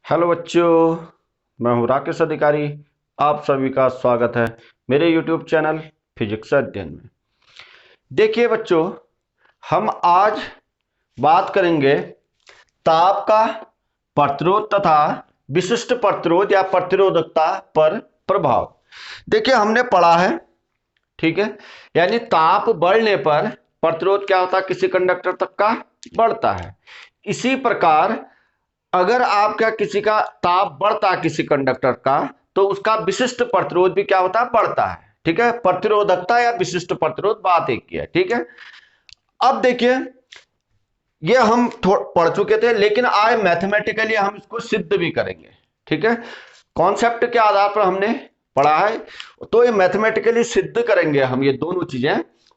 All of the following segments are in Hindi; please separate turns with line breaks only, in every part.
हेलो बच्चों, मैं हूं राकेश अधिकारी। आप सभी का स्वागत है मेरे यूट्यूब चैनल फिजिक्स अध्ययन में। देखिए बच्चों, हम आज बात करेंगे ताप का प्रतिरोध तथा विशिष्ट प्रतिरोध या प्रतिरोधकता पर प्रभाव। देखिए, हमने पढ़ा है, ठीक है, यानी ताप बढ़ने पर प्रतिरोध क्या होता है, किसी कंडक्टर तक का बढ़ता है। इसी प्रकार अगर आपका किसी का ताप बढ़ता है किसी कंडक्टर का, तो उसका विशिष्ट प्रतिरोध भी क्या होता है, बढ़ता है। ठीक है, प्रतिरोधकता या विशिष्ट प्रतिरोध बात एक ही है। ठीक है, अब देखिए, ये हम पढ़ चुके थे, लेकिन आज मैथमेटिकली हम इसको सिद्ध भी करेंगे। ठीक है, कॉन्सेप्ट के आधार पर हमने पढ़ा है, तो ये मैथमेटिकली सिद्ध करेंगे हम ये दोनों चीजें।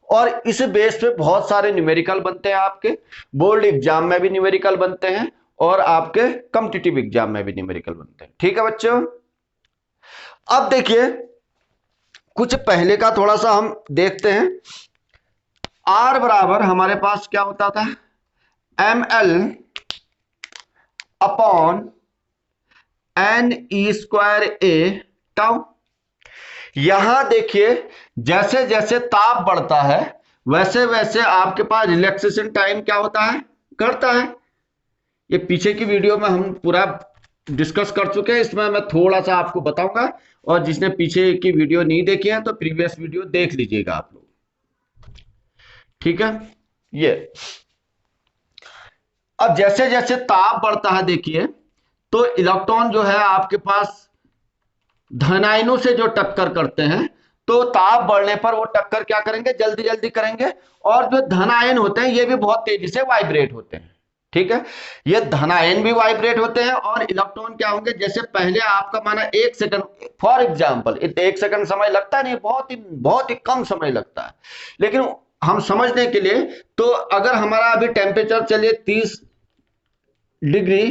और इस बेस पे बहुत सारे न्यूमेरिकल बनते हैं, आपके बोर्ड एग्जाम में भी न्यूमेरिकल बनते हैं और आपके कॉम्पिटिटिव एग्जाम में भी न्यूमेरिकल बनते हैं। ठीक है बच्चों, अब देखिए, कुछ पहले का थोड़ा सा हम देखते हैं। आर बराबर हमारे पास क्या होता था, M L upon N E square A tau. यहां देखिए, जैसे जैसे ताप बढ़ता है वैसे वैसे आपके पास रिलैक्सेशन टाइम क्या होता है, घटता है। ये पीछे की वीडियो में हम पूरा डिस्कस कर चुके हैं, इसमें मैं थोड़ा सा आपको बताऊंगा। और जिसने पीछे की वीडियो नहीं देखी है तो प्रीवियस वीडियो देख लीजिएगा आप लोग। ठीक है, ये अब जैसे जैसे ताप बढ़ता है, देखिए, तो इलेक्ट्रॉन जो है आपके पास धन आयनों से जो टक्कर करते हैं, तो ताप बढ़ने पर वो टक्कर क्या करेंगे, जल्दी जल्दी करेंगे। और जो धन आयन होते हैं ये भी बहुत तेजी से वाइब्रेट होते हैं। ठीक है, ये धन आयन भी वाइब्रेट होते हैं और इलेक्ट्रॉन क्या होंगे, जैसे पहले आपका माना 1 सेकंड, फॉर एग्जाम्पल 1 सेकंड समय लगता नहीं, बहुत ही कम समय लगता है। लेकिन हम समझने के लिए, तो अगर हमारा अभी टेम्परेचर चलिए 30 डिग्री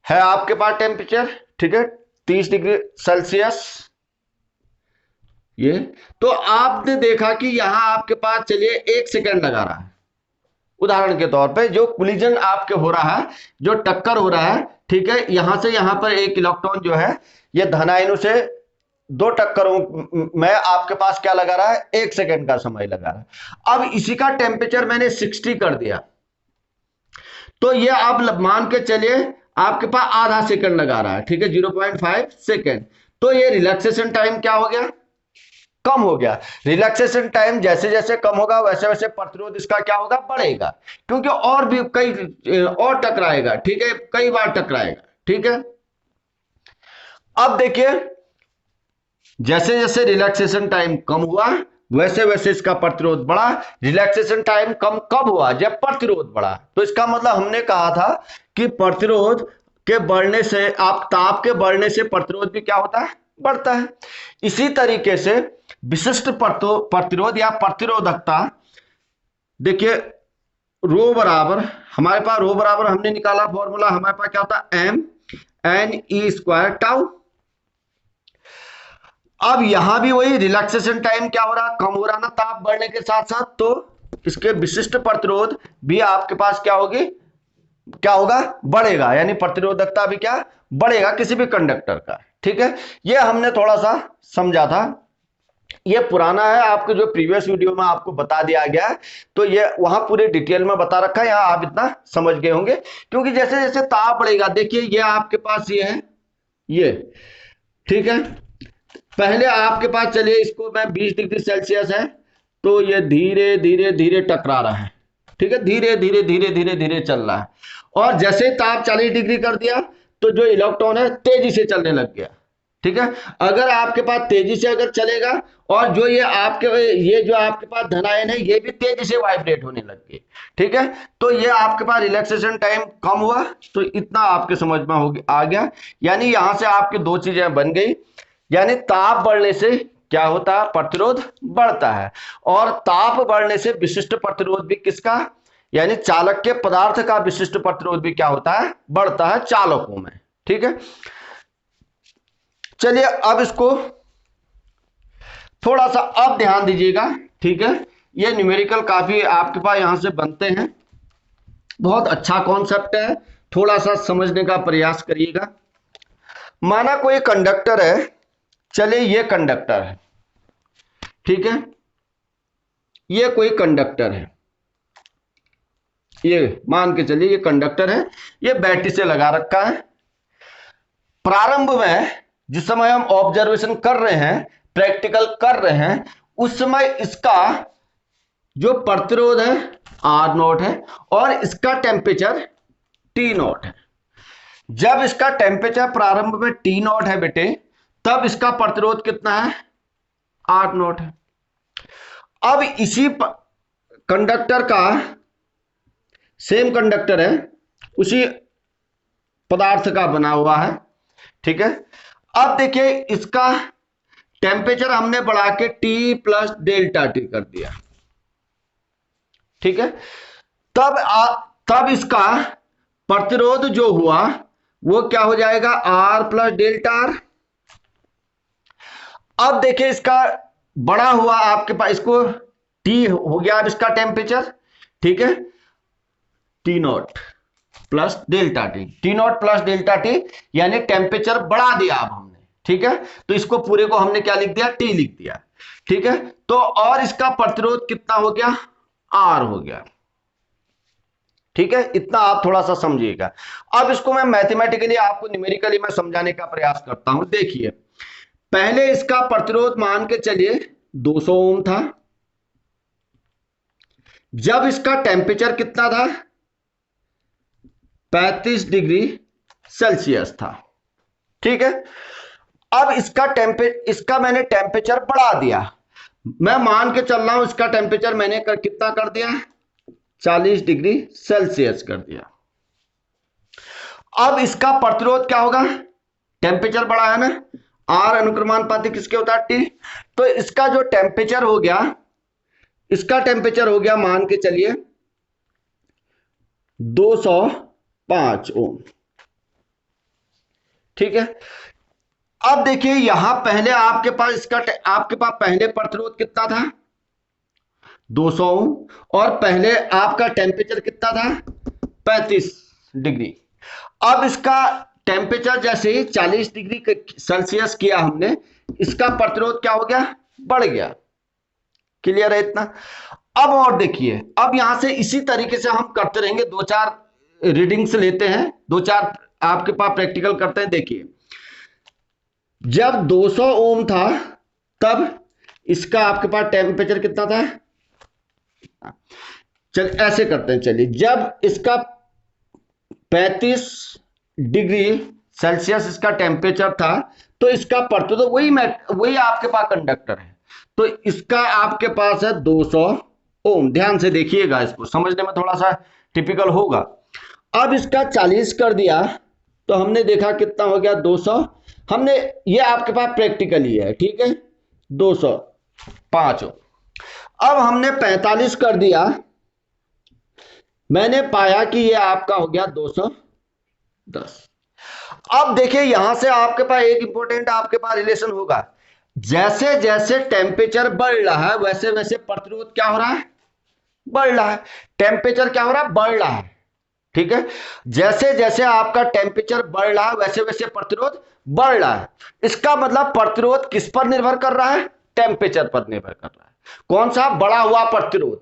है आपके पास टेम्परेचर, ठीक है, 30 डिग्री सेल्सियस। ये तो आपने देखा कि यहां आपके पास चलिए 1 सेकंड लगा रहा है। उदाहरण के तौर पे जो कोलिजन आपके हो रहा है, जो टक्कर हो रहा है, ठीक है, यहां से यहां पर एक इलेक्ट्रॉन जो है, ये धन आयनों से दो टक्करों में आपके पास क्या लगा रहा है, 1 सेकंड का समय लगा रहा है। अब इसी का टेम्परेचर मैंने 60 कर दिया, तो ये आप मान के चलिए आपके पास आधा सेकंड लगा रहा है। ठीक है, 0.5 सेकंड। तो ये रिलैक्सेशन टाइम क्या हो गया, कम हो गया। रिलैक्सेशन टाइम जैसे जैसे कम होगा वैसे वैसे प्रतिरोध इसका क्या होगा, बढ़ेगा, क्योंकि और भी कई और टकराएगा। ठीक है, कई बार टकराएगा। ठीक है, अब देखिए, जैसे जैसे रिलैक्सेशन टाइम कम हुआ वैसे वैसे इसका प्रतिरोध बढ़ा। रिलैक्सेशन टाइम कम कब हुआ, जब प्रतिरोध बढ़ा। तो इसका मतलब हमने कहा था कि प्रतिरोध के बढ़ने से, आप ताप के बढ़ने से प्रतिरोध भी क्या होता है, बढ़ता है। इसी तरीके से विशिष्ट प्रतिरोध या प्रतिरोधकता, देखिए, रो बराबर हमारे पास, रो बराबर हमने निकाला फॉर्मूला, हमारे पास क्या होता है, M N E square tau. अब यहां भी वही रिलैक्सेशन टाइम क्या हो रहा, कम हो रहा ना ताप बढ़ने के साथ साथ, तो इसके विशिष्ट प्रतिरोध भी आपके पास क्या होगी, क्या होगा, बढ़ेगा। यानी प्रतिरोधकता भी क्या बढ़ेगा किसी भी कंडक्टर का। ठीक है, ये हमने थोड़ा सा समझा था। ये पुराना है, आपके जो प्रीवियस वीडियो में आपको बता दिया गया है, तो ये वहां पूरे डिटेल में बता रखा है, यहां आप इतना समझ गए होंगे। क्योंकि जैसे जैसे ताप बढ़ेगा, देखिए ये आपके पास ये है, ये, ठीक है, पहले आपके पास चलिए इसको मैं 20 डिग्री सेल्सियस है, तो ये धीरे धीरे धीरे टकरा रहा है। ठीक है, धीरे धीरे धीरे धीरे धीरे चल रहा है। और जैसे ताप 40 डिग्री कर दिया, तो जो इलेक्ट्रॉन है तेजी से चलने लग गया। ठीक है, अगर आपके पास तेजी से अगर चलेगा, और जो ये जो आपके पास धन आयन है ये भी तेजी से वाइब्रेट होने लग गए। ठीक है, तो ये आपके पास रिलैक्सेशन टाइम कम हुआ, तो इतना आपके समझ में आ गया। यानी यहां से आपकी दो चीजें बन गई, यानी ताप बढ़ने से क्या होता है, प्रतिरोध बढ़ता है। और ताप बढ़ने से विशिष्ट प्रतिरोध भी किसका, यानी चालक के पदार्थ का विशिष्ट प्रतिरोध भी क्या होता है, बढ़ता है चालकों में। ठीक है, चलिए अब इसको थोड़ा सा अब ध्यान दीजिएगा। ठीक है, ये न्यूमेरिकल काफी आपके पास यहां से बनते हैं, बहुत अच्छा कॉन्सेप्ट है, थोड़ा सा समझने का प्रयास करिएगा। माना कोई कंडक्टर है, चले ये कंडक्टर है, ठीक है, ये कोई कंडक्टर है, ये मान के चलिए ये कंडक्टर है, ये बैटरी से लगा रखा है। प्रारंभ में जिस समय हम ऑब्जर्वेशन कर रहे हैं, प्रैक्टिकल कर रहे हैं, उस समय इसका जो प्रतिरोध है आर नॉट है और इसका टेम्परेचर टी नॉट है। जब इसका टेम्परेचर प्रारंभ में टी नॉट है बेटे, तब इसका प्रतिरोध कितना है, आर नॉट है। अब इसी कंडक्टर का सेम कंडक्टर है, उसी पदार्थ का बना हुआ है, ठीक है। अब देखिए इसका टेम्परेचर हमने बढ़ा के T प्लस डेल्टा टी कर दिया, ठीक है। तब इसका प्रतिरोध जो हुआ वो क्या हो जाएगा, R प्लस डेल्टा आर। अब देखिए इसका बड़ा हुआ आपके पास, इसको T हो गया अब इसका टेम्परेचर, ठीक है, T not plus delta T, T not plus delta T यानी टेम्परेचर बढ़ा दिया अब हमने, ठीक है। तो इसको पूरे को हमने क्या लिख दिया, T लिख दिया, ठीक है। तो और इसका प्रतिरोध कितना हो गया, R हो गया, ठीक है। इतना आप थोड़ा सा समझिएगा। अब इसको मैं मैथमेटिकली आपको न्यूमेरिकली मैं समझाने का प्रयास करता हूं। देखिए पहले इसका प्रतिरोध मान के चलिए 200 ओम था, जब इसका टेम्परेचर कितना था, 35 डिग्री सेल्सियस था, ठीक है। अब इसका मैंने टेम्परेचर बढ़ा दिया, मैं मान के चल रहा हूं इसका टेम्परेचर मैंने कितना कर दिया, 40 डिग्री सेल्सियस कर दिया। अब इसका प्रतिरोध क्या होगा, टेम्परेचर बढ़ा है ना, आर अनुक्रमानुपाती किसके होता है, टी। तो इसका जो टेम्परेचर हो गया, इसका टेम्परेचर हो गया मान के चलिए 205 ओम, ठीक है। अब देखिए यहां पहले आपके पास पहले प्रतिरोध कितना था, 200 ओम, और पहले आपका टेम्परेचर कितना था, 35 डिग्री। अब इसका टेम्परेचर जैसे ही 40 डिग्री सेल्सियस किया हमने, इसका प्रतिरोध क्या हो गया, बढ़ गया। क्लियर है इतना। अब और देखिए, अब यहां से इसी तरीके से हम करते रहेंगे, 2-4 रीडिंग्स लेते हैं, 2-4 आपके पास प्रैक्टिकल करते हैं। देखिए जब 200 ओम था तब इसका आपके पास टेम्परेचर कितना था, चल ऐसे करते हैं, चलिए जब इसका 35 डिग्री सेल्सियस इसका टेम्परेचर था, तो इसका प्रतिरोध वही आपके पास कंडक्टर है, तो इसका आपके पास है 200 ओम। ध्यान से देखिएगा, इसको समझने में थोड़ा सा टिपिकल होगा। अब इसका 40 कर दिया तो हमने देखा कितना हो गया, 200। हमने ये आपके पास प्रैक्टिकली है, ठीक है, 205 ओम। अब हमने 45 कर दिया, मैंने पाया कि ये आपका हो गया 210। अब देखिए यहां से आपके पास एक इंपॉर्टेंट आपके पास रिलेशन होगा, जैसे जैसे टेम्परेचर बढ़ रहा है वैसे वैसे प्रतिरोध क्या हो रहा है, बढ़ रहा है। टेम्परेचर क्या हो रहा है, बढ़ रहा है, ठीक है। जैसे जैसे आपका टेम्परेचर बढ़ रहा है वैसे वैसे प्रतिरोध बढ़ रहा है। इसका मतलब प्रतिरोध किस पर निर्भर कर रहा है, टेम्परेचर पर निर्भर कर रहा है। कौन सा, बढ़ा हुआ प्रतिरोध,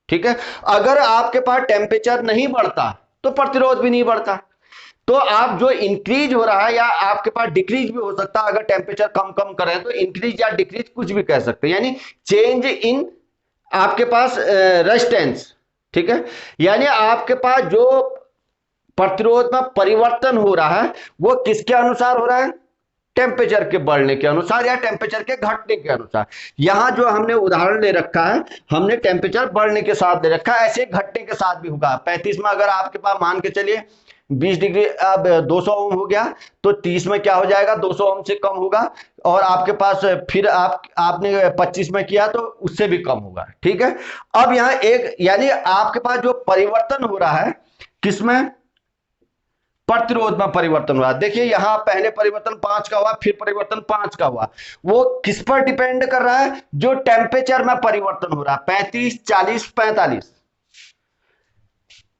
ठीक है। अगर आपके पास टेम्परेचर नहीं बढ़ता तो प्रतिरोध भी नहीं बढ़ता। तो आप जो इंक्रीज हो रहा है या आपके पास डिक्रीज भी हो सकता है, अगर टेम्परेचर कम कम करें तो इंक्रीज या डिक्रीज कुछ भी कह सकते हैं, यानी चेंज इन आपके पास रेजिस्टेंस, ठीक है। यानी आपके पास जो प्रतिरोध में परिवर्तन हो रहा है वो किसके अनुसार हो रहा है, टेम्परेचर के बढ़ने के अनुसार या टेम्परेचर के घटने के अनुसार। यहां जो हमने उदाहरण ले रखा है, हमने टेम्परेचर बढ़ने के साथ ले रखा है, ऐसे घटने के साथ भी होगा। 35 में अगर आपके पास मान के चलिए 20 डिग्री, अब 200 ओम हो गया, तो 30 में क्या हो जाएगा, 200 ओम से कम होगा, और आपके पास फिर आपने 25 में किया तो उससे भी कम होगा, ठीक है। अब यहाँ एक यानी आपके पास जो परिवर्तन हो रहा है किसमें, प्रतिरोध में परिवर्तन हुआ। देखिए यहां पहले परिवर्तन 5 का हुआ, फिर परिवर्तन 5 का हुआ, वो किस पर डिपेंड कर रहा है, जो टेम्परेचर में परिवर्तन हो रहा है, 35, 40, 45।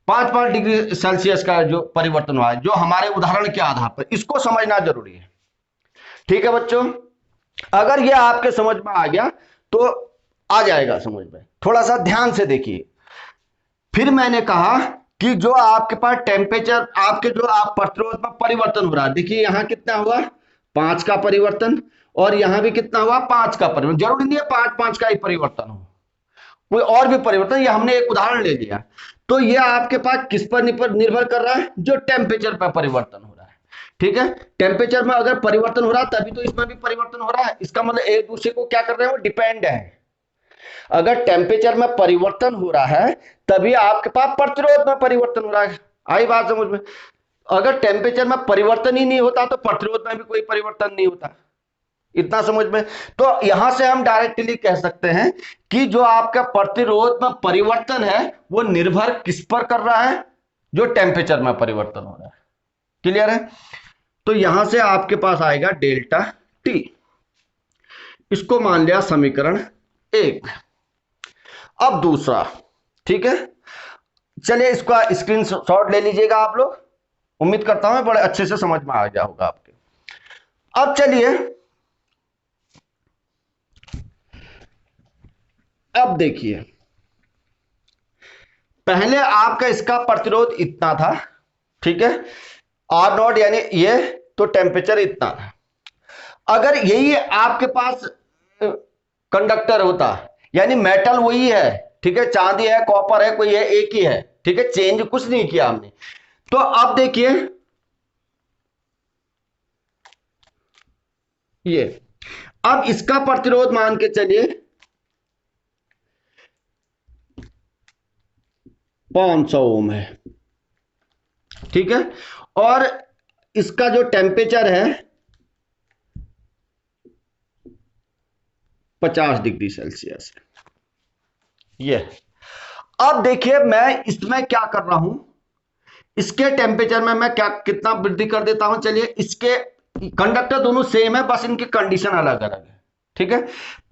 5-5 डिग्री सेल्सियस का जो परिवर्तन हुआ है, जो हमारे उदाहरण के आधार पर, इसको समझना जरूरी है। ठीक है बच्चों, अगर ये आपके समझ में आ गया तो आ जाएगा समझ में। थोड़ा सा ध्यान से देखिए। फिर मैंने कहा कि जो आपके पास टेम्परेचर, आपके जो आप प्रतिरोध में परिवर्तन हो रहा है, देखिए यहां कितना हुआ 5 का परिवर्तन, और यहां भी कितना हुआ 5 का परिवर्तन। जरूरी नहीं है 5-5 का ही परिवर्तन हो, कोई और भी परिवर्तन, ये हमने एक उदाहरण ले लिया। तो ये आपके पास किस पर निर्भर कर रहा है, जो टेम्परेचर पर परिवर्तन हो रहा है। ठीक है, टेम्परेचर में अगर परिवर्तन हो रहा है तभी तो इसमें भी परिवर्तन हो रहा है। इसका मतलब एक दूसरे को क्या कर रहे हैं, वो डिपेंड है। अगर टेम्परेचर में परिवर्तन हो रहा है तभी आपके पास प्रतिरोध में परिवर्तन हो रहा है। आई बात समझ में? अगर टेम्परेचर में परिवर्तन ही नहीं होता तो प्रतिरोध में भी कोई परिवर्तन नहीं होता। इतना समझ में? तो यहां से हम डायरेक्टली कह सकते हैं कि जो आपका प्रतिरोध में परिवर्तन है वो निर्भर किस पर कर रहा है, जो टेम्परेचर में परिवर्तन हो रहा है। क्लियर है? तो यहां से आपके पास आएगा डेल्टा टी। इसको मान लिया समीकरण 1। अब दूसरा, ठीक है, चलिए इसका स्क्रीनशॉट ले लीजिएगा आप लोग। उम्मीद करता हूं बड़े अच्छे से समझ में आ गया होगा आपके। अब चलिए, अब देखिए, पहले आपका इसका प्रतिरोध इतना था, ठीक है, आर नॉट, यानी ये तो टेम्परेचर इतना था। अगर यही आपके पास कंडक्टर होता, यानी मेटल वही है, ठीक है, चांदी है, कॉपर है, कोई है, एक ही है, ठीक है, चेंज कुछ नहीं किया हमने। तो अब देखिए ये, अब इसका प्रतिरोध मान के चलिए 500 ओम है, ठीक है, और इसका जो टेम्परेचर है 50 डिग्री सेल्सियस है ये। अब देखिए मैं इसमें क्या कर रहा हूं, इसके टेम्परेचर में मैं क्या कितना वृद्धि कर देता हूं। चलिए, इसके कंडक्टर दोनों सेम है, बस इनकी कंडीशन अलग अलग है। ठीक है,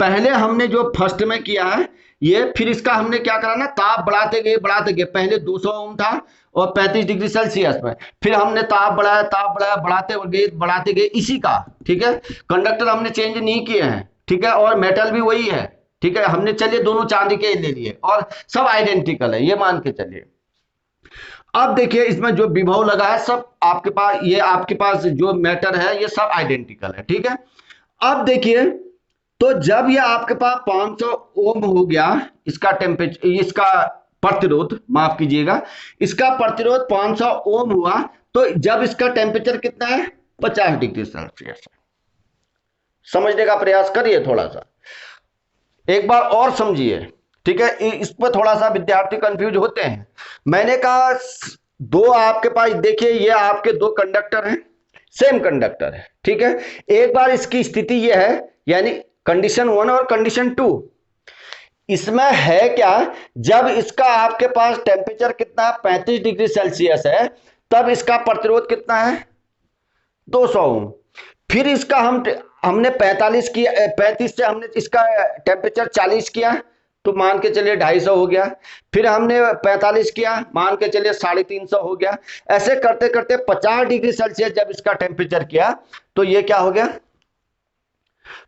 पहले हमने जो फर्स्ट में किया है ये, फिर इसका हमने क्या करा ना, ताप बढ़ाते गए। पहले 200 ओम था और 35 डिग्री सेल्सियस में, फिर हमने ताप बढ़ाया बढ़ाते गए इसी का। ठीक है, कंडक्टर हमने चेंज नहीं किए हैं, ठीक है, और मेटल भी वही है। ठीक है, हमने चलिए दोनों चांदी के ले लिए और सब आइडेंटिकल है, ये मान के चलिए। अब देखिए इसमें जो विभव लगा है सब आपके पास, ये आपके पास जो मैटर है ये सब आइडेंटिकल है। ठीक है, अब देखिए, तो जब ये आपके पास 500 ओम हो गया, इसका टेम्परेचर, इसका प्रतिरोध, माफ कीजिएगा, इसका प्रतिरोध 500 ओम हुआ, तो जब इसका टेम्परेचर कितना है 50 डिग्री सेल्सियस। समझने का प्रयास करिए, थोड़ा सा एक बार और समझिए। ठीक है, इस पर थोड़ा सा विद्यार्थी कंफ्यूज होते हैं। मैंने कहा दो आपके पास, देखिए ये आपके दो कंडक्टर हैं, सेम कंडक्टर है, ठीक है। एक बार इसकी स्थिति ये है, यानी कंडीशन 1 और कंडीशन 2, इसमें है क्या, जब इसका आपके पास टेम्परेचर कितना 35 डिग्री सेल्सियस है, तब इसका प्रतिरोध कितना है 200 ओम। फिर इसका हमने 45 किया, 35 से हमने इसका टेम्परेचर 40 किया, तो मान के चलिए 250 हो गया। फिर हमने 45 किया, मान के चलिए 350 हो गया। ऐसे करते करते 50 डिग्री सेल्सियस जब इसका टेम्परेचर किया तो ये क्या हो गया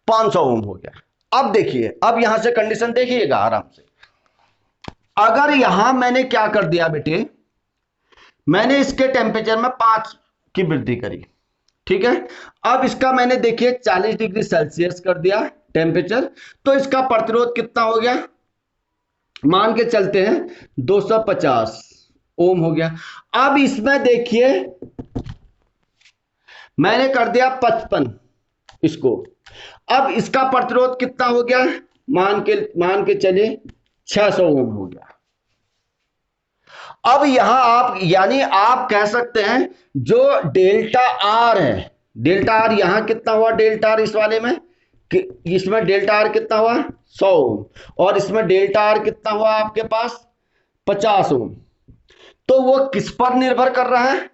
500 ओम हो गया। अब देखिए, अब यहां से कंडीशन देखिएगा आराम से। अगर यहां मैंने क्या कर दिया बेटे, मैंने इसके टेम्परेचर में 5 की वृद्धि करी, ठीक है। अब इसका मैंने देखिए 40 डिग्री सेल्सियस कर दिया टेम्परेचर, तो इसका प्रतिरोध कितना हो गया, मान के चलते हैं 250 ओम हो गया। अब इसमें देखिए मैंने कर दिया 55 इसको, अब इसका प्रतिरोध कितना हो गया, मान के चलिए 600 ओम हो गया। अब यहां आप, यानी आप कह सकते हैं जो डेल्टा आर है, डेल्टा आर यहां कितना हुआ, डेल्टा आर इस वाले में, इसमें डेल्टा आर कितना हुआ 100 ओम, और इसमें डेल्टा आर कितना हुआ आपके पास 50 ओम। तो वो किस पर निर्भर कर रहा है,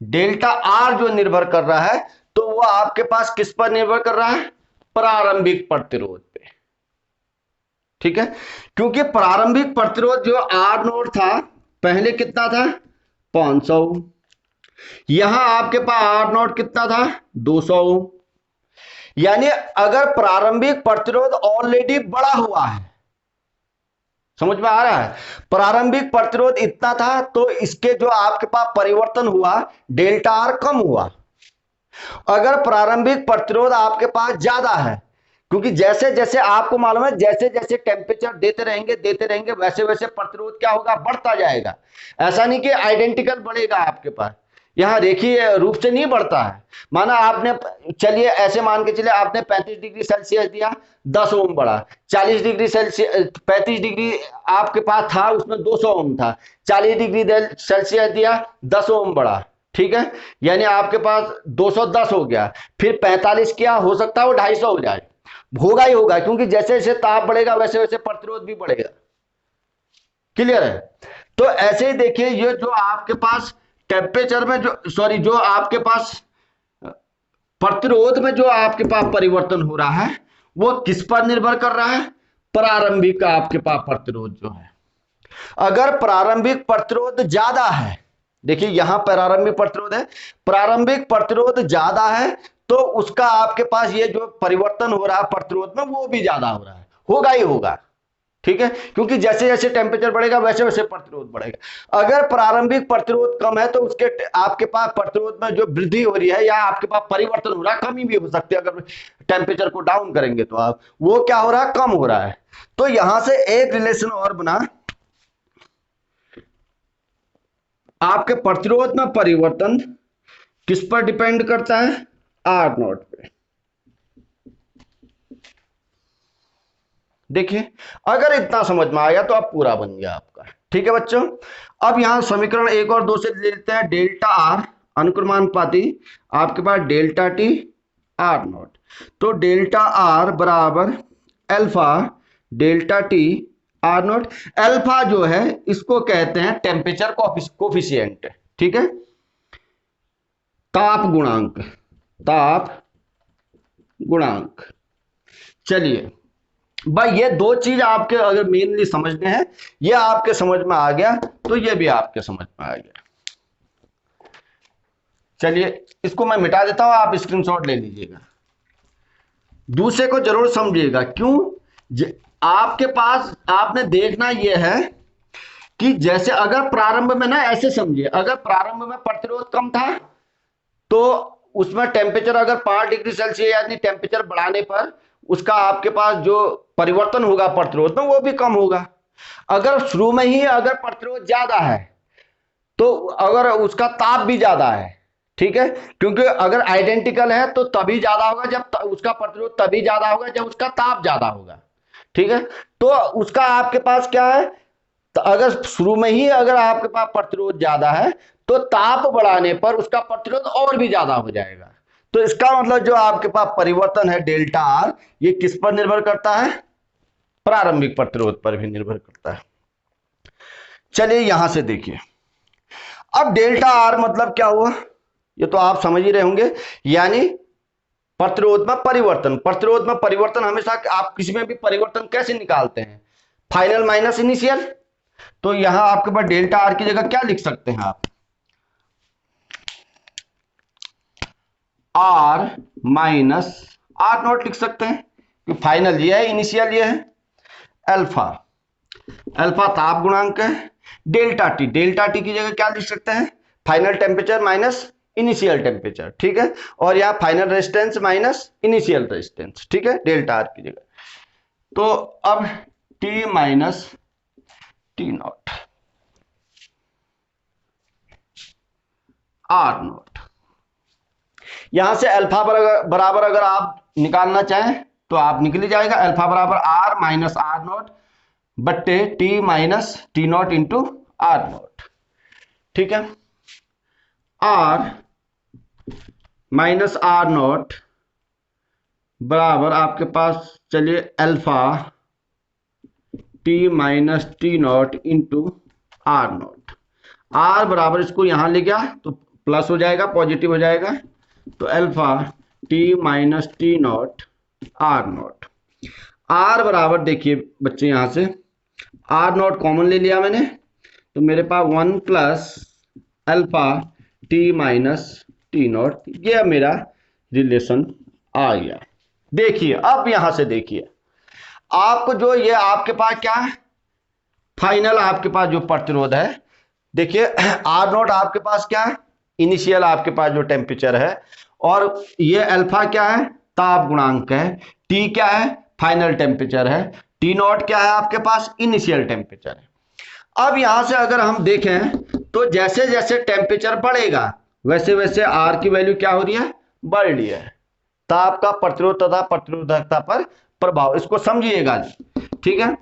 डेल्टा आर जो निर्भर कर रहा है, तो वो आपके पास किस पर निर्भर कर रहा है, प्रारंभिक प्रतिरोध पे। ठीक है, क्योंकि प्रारंभिक प्रतिरोध जो आर नोट था पहले कितना था 500 ओम। यहां आपके पास आर नॉट कितना था 200 ओम। यानी अगर प्रारंभिक प्रतिरोध ऑलरेडी बढ़ा हुआ है, समझ में आ रहा है, प्रारंभिक प्रतिरोध इतना था तो इसके जो आपके पास परिवर्तन हुआ डेल्टा आर कम हुआ। अगर प्रारंभिक प्रतिरोध आपके पास ज्यादा है, क्योंकि जैसे जैसे आपको मालूम है जैसे जैसे टेम्परेचर देते रहेंगे वैसे वैसे प्रतिरोध क्या होगा बढ़ता जाएगा। ऐसा नहीं कि आइडेंटिकल बढ़ेगा आपके पास, यहां रेखीय रूप से नहीं बढ़ता है। माना आपने, चलिए ऐसे मान के चलिए आपने 35 डिग्री सेल्सियस दिया 10 ओम बढ़ा, 40 डिग्री सेल्सियस 35 डिग्री आपके पास था उसमें 200 ओम था, 40 डिग्री सेल्सियस दिया 10 ओम बढ़ा, ठीक है, यानी आपके पास 210 हो गया। फिर 45 क्या हो सकता है वो 250 हो जाए, होगा ही होगा, क्योंकि जैसे जैसे ताप बढ़ेगा वैसे वैसे प्रतिरोध भी बढ़ेगा। क्लियर है? तो ऐसे ही देखिए ये जो आपके पास टेम्परेचर में जो आपके पास प्रतिरोध में जो आपके पास परिवर्तन हो रहा है वो किस पर निर्भर कर रहा है, प्रारंभिक आपके पास प्रतिरोध जो है। अगर प्रारंभिक प्रतिरोध ज्यादा है, देखिए यहां प्रारंभिक प्रतिरोध है, प्रारंभिक प्रतिरोध ज्यादा है तो उसका आपके पास ये जो परिवर्तन हो रहा है प्रतिरोध में वो भी ज्यादा हो रहा है, होगा ही होगा, ठीक है, क्योंकि जैसे जैसे टेम्परेचर बढ़ेगा वैसे वैसे प्रतिरोध बढ़ेगा। अगर प्रारंभिक प्रतिरोध कम है तो उसके आपके पास प्रतिरोध में जो वृद्धि हो रही है या आपके पास परिवर्तन हो रहा है, कमी भी हो सकती है, अगर टेम्परेचर को डाउन करेंगे तो आप वो क्या हो रहा है कम हो रहा है। तो यहां से एक रिलेशन और बना, आपके प्रतिरोध में परिवर्तन किस पर डिपेंड करता है, आर नॉट पे। देखिए अगर इतना समझ में आ गया तो अब पूरा बन गया आपका, ठीक है बच्चों। अब यहां समीकरण 1 और 2 से ले लेते हैं, डेल्टा आर अनुक्रमानुपाती आपके पास डेल्टा टी आर नॉट, तो डेल्टा आर बराबर alpha delta T R naught. Alpha जो है इसको कहते हैं टेम्परेचर कोफिशिएंट, ठीक है, ताप गुणांक, ताप गुणांक। चलिए भाई ये दो चीज आपके अगर मेनली समझने हैं, ये आपके समझ में आ गया तो ये भी आपके समझ में आ गया। चलिए इसको मैं मिटा देता हूं, आप स्क्रीनशॉट ले लीजिएगा, दूसरे को जरूर समझिएगा। क्यों, आपके पास आपने देखना यह है कि जैसे अगर प्रारंभ में ना ऐसे समझिए, अगर प्रारंभ में प्रतिरोध कम था तो उसमें टेम्परेचर अगर 5 डिग्री सेल्सियस यानी टेम्परेचर बढ़ाने पर उसका आपके पास जो परिवर्तन होगा प्रतिरोध में वो भी कम होगा। अगर शुरू में ही अगर प्रतिरोध ज्यादा है तो अगर उसका ताप भी ज्यादा है, ठीक है, क्योंकि अगर आइडेंटिकल है तो तभी ज्यादा होगा जब उसका प्रतिरोध तभी ज्यादा होगा जब उसका ताप ज्यादा होगा, ठीक है। तो उसका आपके पास क्या है, तो अगर शुरू में ही अगर आपके पास प्रतिरोध ज्यादा है तो ताप बढ़ाने पर उसका प्रतिरोध और भी ज्यादा हो जाएगा। तो इसका मतलब जो आपके पास परिवर्तन है डेल्टा आर, ये किस पर निर्भर करता है, प्रारंभिक प्रतिरोध पर भी निर्भर करता है। चलिए यहां से देखिए, अब डेल्टा आर मतलब क्या हुआ ये तो आप समझ ही रहे होंगे, यानी प्रतिरोध में परिवर्तन। प्रतिरोध में परिवर्तन हमेशा आप किसी में भी परिवर्तन कैसे निकालते हैं, फाइनल माइनस इनिशियल। तो यहां आपके पास डेल्टा आर की जगह क्या लिख सकते हैं आप, आर माइनस आर नॉट लिख सकते हैं, कि फाइनल ये है इनिशियल ये है। अल्फा, अल्फा ताप गुणांक है, डेल्टा टी की जगह क्या लिख सकते हैं, final temperature minus initial temperature, ठीक है, और यहां final resistance minus initial resistance, ठीक है, डेल्टा आर की जगह। तो अब T minus T naught R naught, यहां से अल्फा बराबर अगर आप निकालना चाहें तो आप निकल जाएगा, अल्फा बराबर आर माइनस आर नॉट बट्टे T minus T naught into R naught, ठीक है। आर माइनस आर नॉट बराबर आपके पास चलिए alpha T minus T naught into R naught. R बराबर इसको यहां ले गया तो प्लस हो जाएगा, पॉजिटिव हो जाएगा, तो alpha T minus T naught R naught. R बराबर देखिए बच्चे यहां से आर नॉट कॉमन ले लिया मैंने, तो मेरे पास 1 plus alpha T minus T naught, ये मेरा रिलेशन आ गया। देखिए अब यहां से देखिए, आपको जो ये आपके पास क्या है, फाइनल आपके पास जो प्रतिरोध है, देखिए आर नॉट आपके पास क्या है, इनिशियल आपके पास जो टेम्परेचर है, और ये अल्फा क्या है, ताप गुणांक है, टी क्या है, फाइनल टेम्परेचर है, टी नॉट क्या है आपके पास, इनिशियल टेम्परेचर है। अब यहां से अगर हम देखें तो जैसे जैसे टेम्परेचर बढ़ेगा वैसे वैसे आर की वैल्यू क्या हो रही है, बढ़ रही है। ताप का प्रतिरोध तथा प्रतिरोधकता पर प्रभाव, इसको समझिएगा, ठीक है।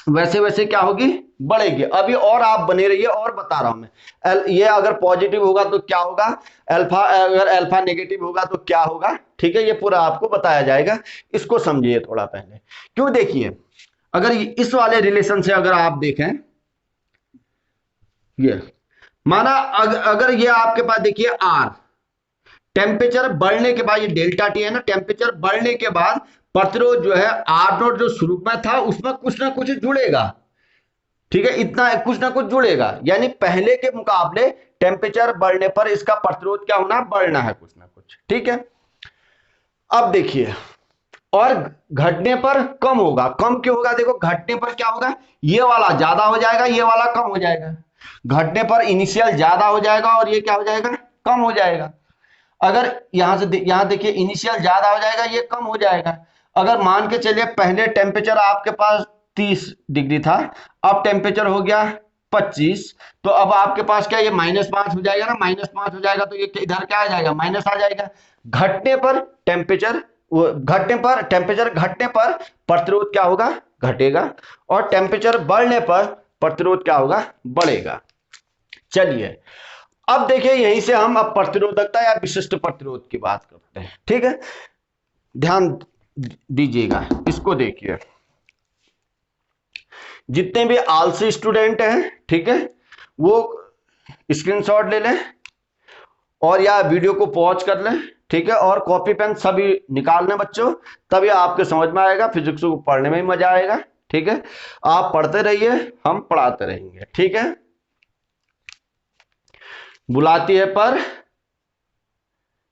वैसे वैसे क्या होगी, बढ़ेगी। अभी और आप बने रहिए, और बता रहा हूं मैं। ये अगर पॉजिटिव होगा तो क्या होगा, अल्फा, अगर अल्फा नेगेटिव होगा तो क्या होगा, ठीक है। ये पूरा आपको बताया जाएगा, इसको समझिए थोड़ा पहले। क्यों, देखिए अगर इस वाले रिलेशन से अगर आप देखें, ये माना अगर ये आपके पास देखिए आर, टेम्परेचर बढ़ने के बाद, ये डेल्टा टी है ना, टेम्परेचर बढ़ने के बाद प्रतिरोध जो है आर नॉट जो शुरू में था उसमें कुछ ना कुछ जुड़ेगा, ठीक है, इतना कुछ ना कुछ जुड़ेगा, यानी पहले के मुकाबले टेम्परेचर बढ़ने पर इसका प्रतिरोध क्या होना, बढ़ना है कुछ ना कुछ, ठीक है। अब देखिए, और घटने पर कम होगा। कम क्यों होगा, देखो घटने पर क्या होगा, ये वाला ज्यादा हो जाएगा, ये वाला कम हो जाएगा। घटने पर इनिशियल ज्यादा हो जाएगा और ये क्या हो जाएगा, कम हो जाएगा। अगर यहां से यहां देखिए, इनिशियल ज्यादा हो जाएगा, ये कम हो जाएगा। अगर मान के चलिए पहले टेम्परेचर आपके पास 30 डिग्री था, अब टेम्परेचर हो गया 25, तो अब आपके पास क्या, ये -5 हो जाएगा ना, -5 हो जाएगा तो ये इधर क्या आ जाएगा, माइनस आ जाएगा। घटने पर टेम्परेचर, घटने पर टेम्परेचर घटने पर प्रतिरोध क्या होगा, घटेगा, और टेम्परेचर बढ़ने पर प्रतिरोध क्या होगा, बढ़ेगा। चलिए अब देखिए, यहीं से हम अब प्रतिरोधकता या विशिष्ट प्रतिरोध की बात करते हैं, ठीक है। ध्यान दीजिएगा, इसको देखिए। जितने भी आलसी स्टूडेंट हैं, ठीक है, वो स्क्रीनशॉट ले लें और या वीडियो को पॉज कर लें, ठीक है, और कॉपी पेन सभी निकाल लें बच्चों, तभी आपके समझ में आएगा, फिजिक्स को पढ़ने में भी मजा आएगा, ठीक है। आप पढ़ते रहिए, हम पढ़ाते रहेंगे, ठीक है। बुलाती है पर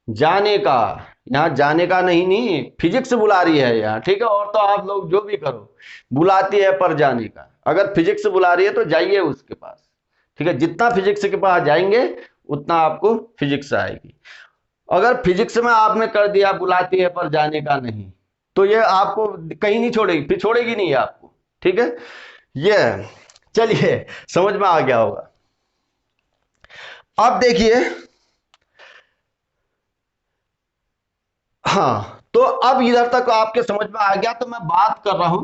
जाने का, यहां जाने का नहीं, फिजिक्स बुला रही है यहाँ, ठीक है। और तो आप लोग जो भी करो, बुलाती है पर जाने का। अगर फिजिक्स बुला रही है तो जाइए उसके पास, ठीक है। जितना फिजिक्स के पास जाएंगे उतना आपको फिजिक्स आएगी। अगर फिजिक्स में आपने कर दिया बुलाती है पर जाने का नहीं, तो ये आपको कहीं नहीं छोड़ेगी, फिर छोड़ेगी नहीं आपको, ठीक है। ये चलिए, समझ में आ गया होगा। अब देखिए, हाँ, तो अब इधर तक आपके समझ में आ गया, तो मैं बात कर रहा हूं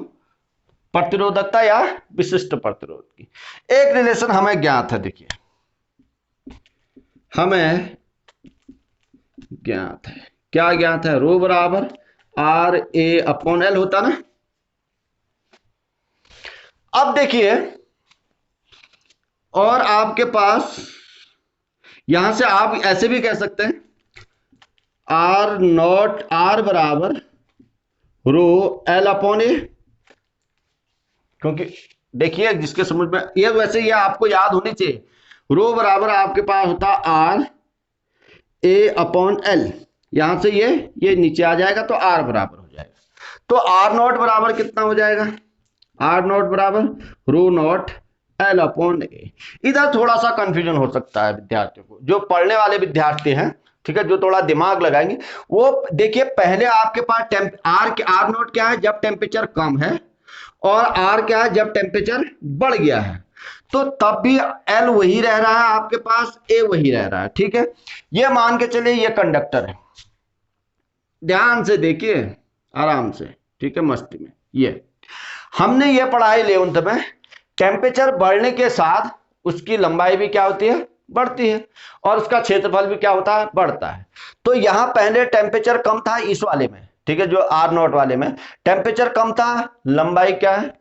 प्रतिरोधकता या विशिष्ट प्रतिरोध की। एक रिलेशन हमें ज्ञात है, देखिए हमें ज्ञात है, क्या ज्ञात है, रो बराबर RA/L होता ना। अब देखिए, और आपके पास यहां से आप ऐसे भी कह सकते हैं, R बराबर ρL/A, क्योंकि देखिए जिसके समझ में, ये वैसे ये आपको याद होनी चाहिए, रो बराबर आपके पास होता RA/L, यहां से ये नीचे आ जाएगा तो R बराबर हो जाएगा। तो R0 बराबर कितना हो जाएगा, R0 बराबर ρ0L/A। इधर थोड़ा सा कंफ्यूजन हो सकता है विद्यार्थियों को, जो पढ़ने वाले विद्यार्थी हैं, ठीक है, जो थोड़ा दिमाग लगाएंगे, वो देखिए पहले आपके पास R0 क्या है, जब टेम्परेचर कम है, और R क्या है, जब टेम्परेचर बढ़ गया है। तो तब भी L वही रह रहा है आपके पास, A वही रह रहा है, ठीक है। ये मान के चलिए ये कंडक्टर है, ध्यान से देखिए, आराम से, ठीक है, मस्ती में। ये हमने ये पढ़ा है 11th में, टेम्परेचर बढ़ने के साथ उसकी लंबाई भी क्या होती है, बढ़ती है, और उसका क्षेत्रफल भी क्या होता है, बढ़ता है। तो यहां पहले टेम्परेचर कम था इस वाले में, ठीक है, जो R0 वाले में टेम्परेचर कम था, लंबाई क्या है,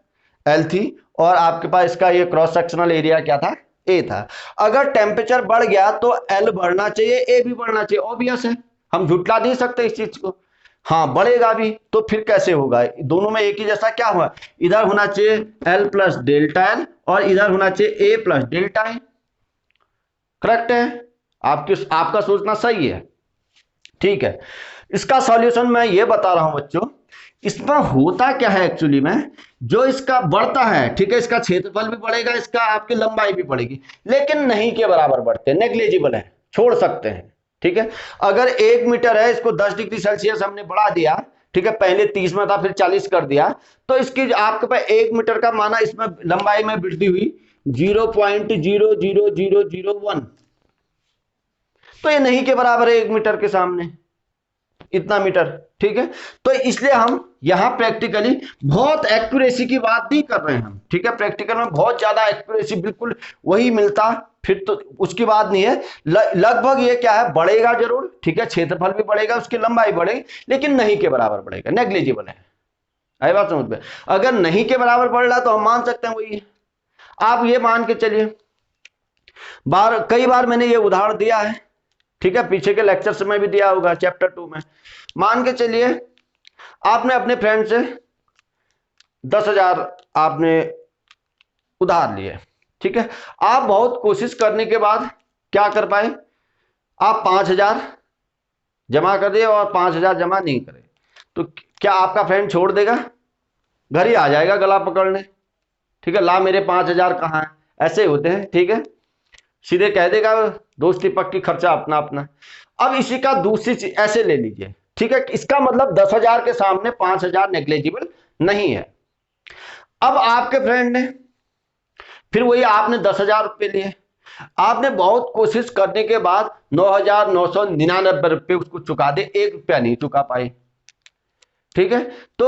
L थी, और आपके पास इसका ये क्रॉस सेक्शनल एरिया क्या था, A था। अगर टेम्परेचर बढ़ गया तो L बढ़ना चाहिए, A भी बढ़ना चाहिए, ऑब्वियस है, हम झुटला नहीं सकते इस चीज को। हाँ, बढ़ेगा भी, तो फिर कैसे होगा, दोनों में एक ही जैसा क्या हुआ, इधर होना चाहिए L + ΔL और इधर होना चाहिए ए प्लस डेल्टा ए। करेक्ट है, आपका सोचना सही है। ठीक है, इसका सॉल्यूशन मैं ये बता रहा हूं बच्चों। इसमें होता क्या है एक्चुअली में, जो इसका बढ़ता है, ठीक है, इसका क्षेत्रफल भी बढ़ेगा, इसका आपकी लंबाई भी बढ़ेगी, लेकिन नहीं के बराबर बढ़ते, नेग्लिजिबल है, छोड़ सकते हैं। ठीक है, अगर 1 मीटर है, इसको 10 डिग्री सेल्सियस हमने बढ़ा दिया, ठीक है, पहले 30 में था फिर 40 कर दिया, तो इसकी आपके पास 1 मीटर का माना इसमें लंबाई में वृद्धि हुई 0.00001, तो ये नहीं के बराबर है 1 मीटर के सामने, इतना मीटर। ठीक है, तो इसलिए हम यहां प्रैक्टिकली बहुत एक्यूरेसी की बात नहीं कर रहे हैं हम। ठीक है, प्रैक्टिकल में बहुत ज्यादा एक्यूरेसी बिल्कुल वही मिलता, फिर तो उसकी बात नहीं है। लगभग ये क्या है, बढ़ेगा जरूर, ठीक है, क्षेत्रफल भी बढ़ेगा, उसकी लंबाई बढ़ेगी, लेकिन नहीं के बराबर बढ़ेगा, नेग्लिजिबल है। आई बात समझ में? अगर नहीं के बराबर बढ़ रहा तो हम मान सकते हैं वही। आप ये मान के चलिए, कई बार मैंने ये उदाहरण दिया है, ठीक है, पीछे के लेक्चर में भी दिया होगा, चैप्टर 2 में। मान के चलिए आपने अपने फ्रेंड से 10,000 आपने उधार लिए, ठीक है, आप बहुत कोशिश करने के बाद क्या कर पाए, आप 5,000 जमा कर दिए और 5,000 जमा नहीं करे, तो क्या आपका फ्रेंड छोड़ देगा? घर ही आ जाएगा गला पकड़ने, ठीक है, ला मेरे 5,000 कहाँ है, ऐसे होते हैं। ठीक है, सीधे कह देगा दोस्ती पक्की, खर्चा अपना अपना। अब इसी का दूसरी चीज ऐसे ले लीजिए, ठीक है, इसका मतलब 10,000 के सामने 5,000 नेग्लिजिबल नहीं है। अब आपके फ्रेंड ने फिर वही, आपने 10,000 रुपये लिए, आपने बहुत कोशिश करने के बाद 9,999 रुपये उसको चुका दे, 1 रुपया नहीं चुका पाए। ठीक है, तो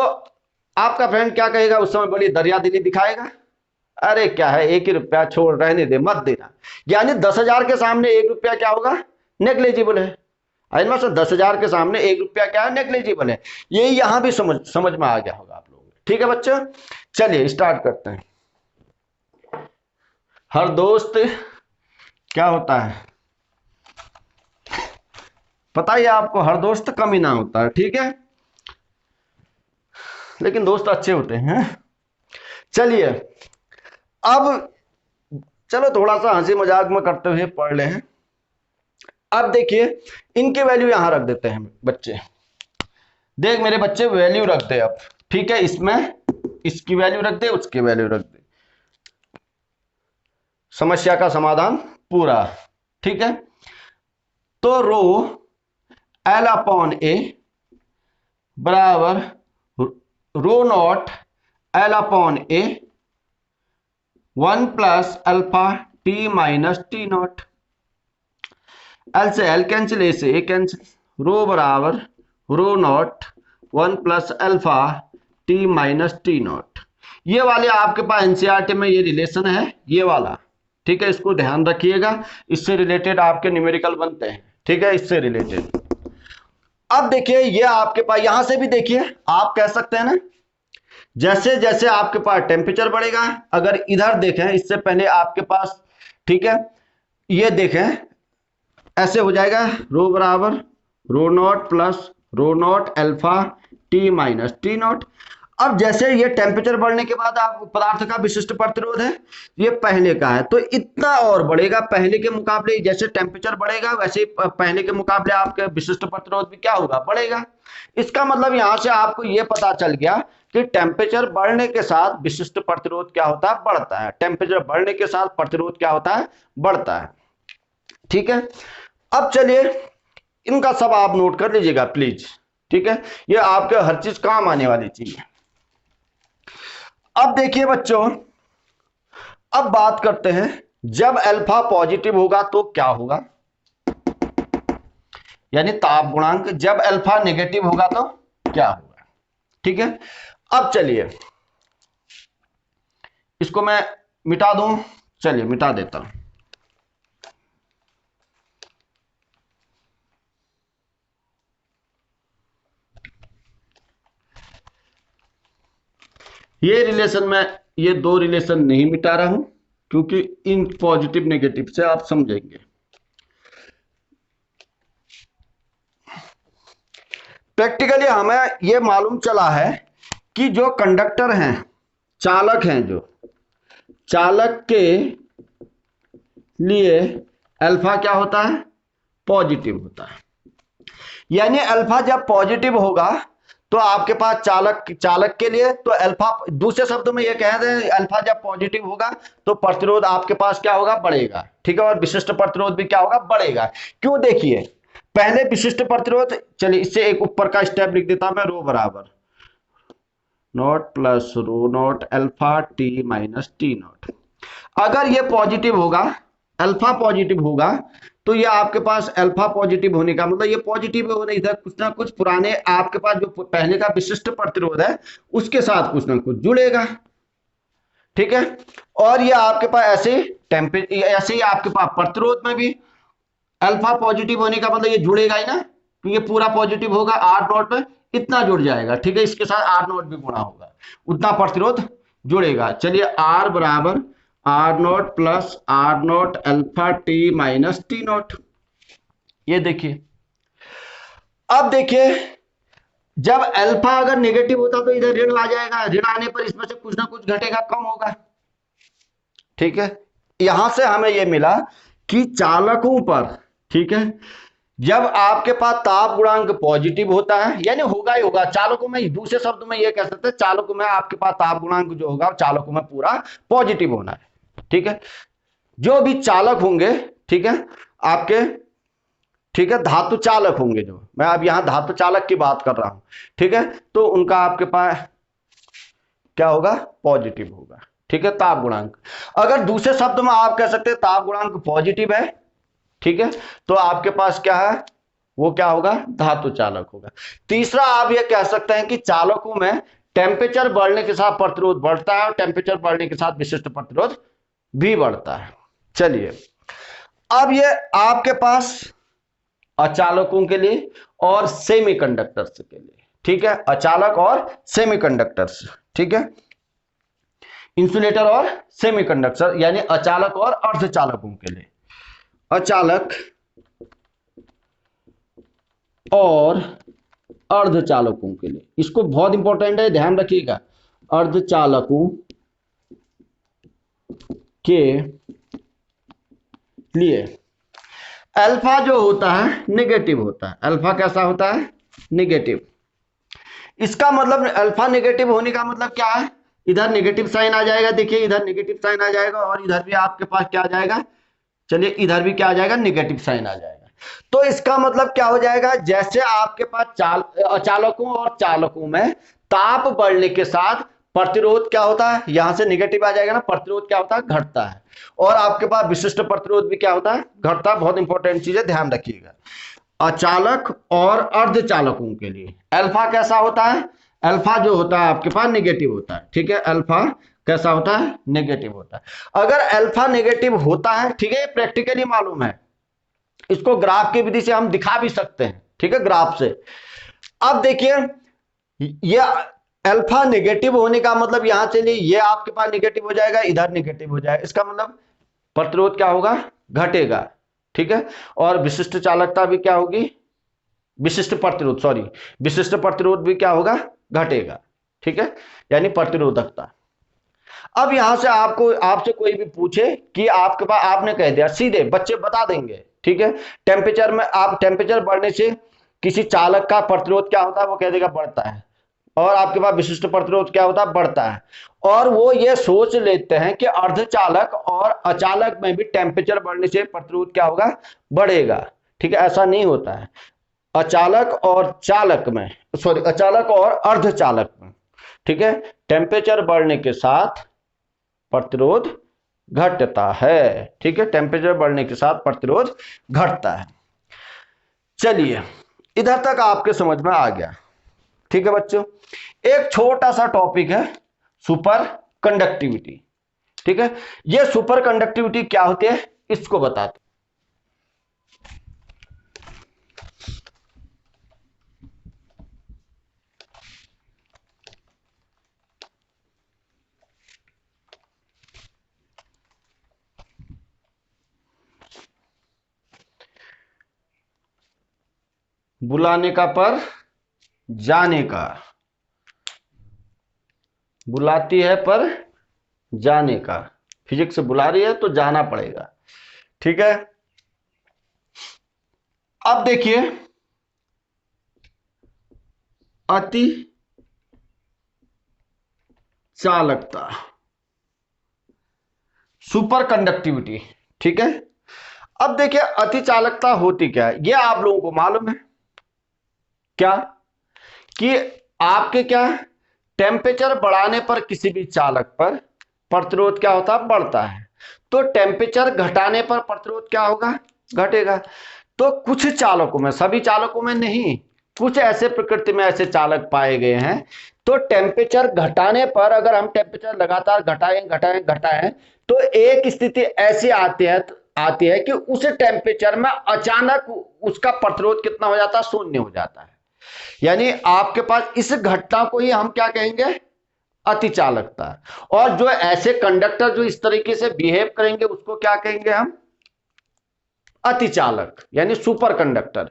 आपका फ्रेंड क्या कहेगा उस समय, बड़ी दरियादिली दिखाएगा, अरे क्या है 1 ही रुपया, छोड़, रहने दे, मत देना। यानी 10,000 के सामने 1 रुपया क्या होगा, नेग्लिजिबल है। 10,000 के सामने 1 रुपया क्या है, नेग्लिजिबल है। यही यहां भी समझ में आ गया होगा आप लोगों को। ठीक है बच्चों, चलिए स्टार्ट करते हैं। हर दोस्त क्या होता है पता ही आपको, हर दोस्त कम ही ना होता है, ठीक है, लेकिन दोस्त अच्छे होते हैं। चलिए अब चलो थोड़ा सा हंसी मजाक में करते हुए पढ़ ले हैं। अब देखिए इनके वैल्यू यहां रख देते हैं बच्चे, देख मेरे बच्चे वैल्यू रख दे अब, ठीक है, इसमें इसकी वैल्यू रख दे, उसकी वैल्यू रख दे, समस्या का समाधान पूरा। ठीक है, तो रो L अपॉन ए बराबर rho naught L upon A 1 plus alpha T minus T naught. L से एल कैंसिल, ए से ए कैंसिल, रो बराबर rho naught 1 plus alpha T minus T naught. ये वाले आपके पास एनसीईआरटी में ये रिलेशन है, ये वाला, ठीक है, इसको ध्यान रखिएगा, इससे रिलेटेड आपके न्यूमेरिकल बनते हैं। ठीक है, इससे रिलेटेड। अब देखिए ये आपके पास, यहां से भी देखिए आप कह सकते हैं ना, जैसे जैसे आपके पास टेम्परेचर बढ़ेगा, अगर इधर देखें इससे पहले आपके पास, ठीक है, ये देखें ऐसे हो जाएगा, रो बराबर rho naught plus rho naught alpha T minus T naught. अब जैसे ये टेम्परेचर बढ़ने के बाद आप पदार्थ का विशिष्ट प्रतिरोध है, ये पहले का है, तो इतना और बढ़ेगा पहले के मुकाबले, जैसे टेम्परेचर बढ़ेगा वैसे पहले के मुकाबले आपके विशिष्ट प्रतिरोध भी क्या होगा, बढ़ेगा। इसका मतलब यहां से आपको ये पता चल गया कि टेम्परेचर बढ़ने के साथ विशिष्ट प्रतिरोध क्या होता है, बढ़ता है। टेम्परेचर बढ़ने के साथ प्रतिरोध क्या होता है, बढ़ता है। ठीक है, अब चलिए इनका सब आप नोट कर लीजिएगा प्लीज। ठीक है, ये आपके हर चीज काम आने वाली चीज है। अब देखिए बच्चों, अब बात करते हैं जब अल्फा पॉजिटिव होगा तो क्या होगा, यानी ताप गुणांक, जब अल्फा नेगेटिव होगा तो क्या होगा। ठीक है, अब चलिए इसको मैं मिटा दूं, चलिए मिटा देता हूं। ये रिलेशन में, ये दो रिलेशन नहीं मिटा रहा हूं, क्योंकि इन पॉजिटिव नेगेटिव से आप समझेंगे। प्रैक्टिकली हमें यह मालूम चला है कि जो कंडक्टर हैं, चालक हैं, जो चालक के लिए अल्फा क्या होता है, पॉजिटिव होता है। यानी अल्फा जब पॉजिटिव होगा तो आपके पास चालक के लिए तो अल्फा, दूसरे शब्दों में ये कह रहे हैं अल्फा जब पॉजिटिव होगा तो प्रतिरोध आपके पास क्या होगा, बढ़ेगा। ठीक है, और विशिष्ट प्रतिरोध भी क्या होगा, बढ़ेगा। क्यों, देखिए पहले विशिष्ट प्रतिरोध, चलिए इससे एक ऊपर का स्टेप लिख देता मैं, रो बराबर not plus rho naught alpha T minus T not. अगर ये पॉजिटिव होगा, अल्फा पॉजिटिव होगा, तो ये आपके पास अल्फा पॉजिटिव होने का मतलब ये पॉजिटिव होने, इधर कुछ ना कुछ पुराने आपके पास जो पहले का विशिष्ट प्रतिरोध है उसके साथ कुछ ना कुछ जुड़ेगा। ठीक है, और ये आपके पास ऐसे ही आपके पास प्रतिरोध में भी अल्फा पॉजिटिव होने का मतलब ये जुड़ेगा ही ना, तो ये पूरा पॉजिटिव होगा, आर नॉट में इतना जुड़ जाएगा। ठीक है, इसके साथ आर नॉट भी गुणा होगा, उतना प्रतिरोध जुड़ेगा। चलिए आर बराबर R naught plus R naught alpha T minus T naught. ये देखिए, अब देखिए जब अल्फा अगर नेगेटिव होता तो इधर ऋण आ जाएगा, ऋण आने पर इसमें से कुछ ना कुछ घटेगा, कम होगा। ठीक है, यहां से हमें यह मिला कि चालकों पर, ठीक है, जब आपके पास ताप गुणांक पॉजिटिव होता है, यानी होगा ही होगा, चालकों में, दूसरे शब्दों में यह कह सकते हैं चालकों में आपके पास ताप गुणांक जो होगा चालकों में पूरा पॉजिटिव होना है। ठीक है, जो भी चालक होंगे, ठीक है आपके, ठीक है धातु चालक होंगे, जो मैं अब यहां धातु चालक की बात कर रहा हूं, ठीक है, तो उनका आपके पास क्या होगा, पॉजिटिव होगा। ठीक है, ताप गुणांक, अगर दूसरे शब्द में आप कह सकते हैं ताप गुणांक पॉजिटिव है, ठीक है, तो आपके पास क्या है, वो क्या होगा, धातु चालक होगा। तीसरा आप ये कह सकते हैं कि चालकों में टेम्परेचर बढ़ने के साथ प्रतिरोध बढ़ता है और टेम्परेचर बढ़ने के साथ विशिष्ट प्रतिरोध भी बढ़ता है। चलिए अब ये आपके पास अचालकों के लिए और सेमीकंडक्टर्स के लिए, ठीक है, अचालक और सेमीकंडक्टर्स, ठीक है, इंसुलेटर और सेमीकंडक्टर, यानी अचालक और अर्धचालकों के लिए, अचालक और अर्धचालकों के लिए, इसको बहुत इंपॉर्टेंट है, ध्यान रखिएगा, अर्धचालकों के लिए अल्फा जो होता है नेगेटिव होता है। अल्फा कैसा होता है, नेगेटिव। इसका मतलब अल्फा नेगेटिव होने का मतलब क्या है, इधर नेगेटिव साइन आ जाएगा, देखिए इधर नेगेटिव साइन आ जाएगा और इधर भी आपके पास क्या आ जाएगा, चलिए इधर भी क्या आ जाएगा, नेगेटिव साइन आ जाएगा। तो इसका मतलब क्या हो जाएगा, जैसे आपके पास अचालकों और चालकों में ताप बढ़ने के साथ प्रतिरोध क्या होता है, यहां से नेगेटिव आ जाएगा ना, प्रतिरोध क्या होता है, घटता है, और आपके पास विशिष्ट प्रतिरोध भी क्या होता है, घटता है। बहुत इंपॉर्टेंट चीज है, ध्यान रखिएगा। अचालक और अर्धचालकों के लिए अल्फा कैसा होता है, अल्फा जो होता है आपके पास नेगेटिव होता है। ठीक है, अल्फा कैसा होता है, नेगेटिव होता है। अगर अल्फा नेगेटिव होता है, ठीक है, प्रैक्टिकली मालूम है, इसको ग्राफ की विधि से हम दिखा भी सकते हैं, ठीक है, ग्राफ से। अब देखिए ये अल्फा नेगेटिव होने का मतलब यहां चलिए ये आपके पास नेगेटिव हो जाएगा, इधर नेगेटिव हो जाएगा, इसका मतलब प्रतिरोध क्या होगा, घटेगा। ठीक है, और विशिष्ट चालकता भी क्या होगी, विशिष्ट प्रतिरोध भी क्या होगा, घटेगा। ठीक है, यानी प्रतिरोधकता। अब यहां से आपसे कोई भी पूछे कि आपके पास, आपने कह दिया, सीधे बच्चे बता देंगे, ठीक है, टेम्परेचर में आप टेम्परेचर बढ़ने से किसी चालक का प्रतिरोध क्या होता है, वो कह देगा बढ़ता है, और आपके पास विशिष्ट प्रतिरोध क्या होता है, बढ़ता है। और वो ये सोच लेते हैं कि अर्धचालक और अचालक में भी टेम्परेचर बढ़ने से प्रतिरोध क्या होगा, बढ़ेगा। ठीक है, ऐसा नहीं होता है। अचालक और चालक में, अचालक और अर्धचालक में, ठीक है, टेम्परेचर बढ़ने के साथ प्रतिरोध घटता है। ठीक है, टेम्परेचर बढ़ने के साथ प्रतिरोध घटता है। चलिए इधर तक आपके समझ में आ गया। ठीक है बच्चों, एक छोटा सा टॉपिक है सुपर कंडक्टिविटी। ठीक है, ये सुपर कंडक्टिविटी क्या होती है इसको बताते। बुलाने का पर जाने का, बुलाती है पर जाने का, फिजिक्स बुला रही है तो जाना पड़ेगा, ठीक है। अब देखिए अति चालकता, सुपर कंडक्टिविटी, ठीक है। अब देखिए अति चालकता होती क्या है, ये आप लोगों को मालूम है क्या, कि आपके क्या टेम्परेचर बढ़ाने पर किसी भी चालक पर प्रतिरोध क्या होता है, बढ़ता है। तो टेम्परेचर घटाने पर प्रतिरोध क्या होगा, घटेगा। तो कुछ चालकों में, सभी चालकों में नहीं, कुछ ऐसे प्रकृति में ऐसे चालक पाए गए हैं, तो टेम्परेचर घटाने पर, अगर हम टेम्परेचर लगातार घटाएं घटाएं घटाएं, तो एक स्थिति ऐसी आती है कि उस टेम्परेचर में अचानक उसका प्रतिरोध कितना हो जाता है, शून्य हो जाता है। यानी आपके पास इस घटना को ही हम क्या कहेंगे, अति चालकता। और जो ऐसे कंडक्टर जो इस तरीके से बिहेव करेंगे उसको क्या कहेंगे हम, अति चालक, यानी सुपर कंडक्टर।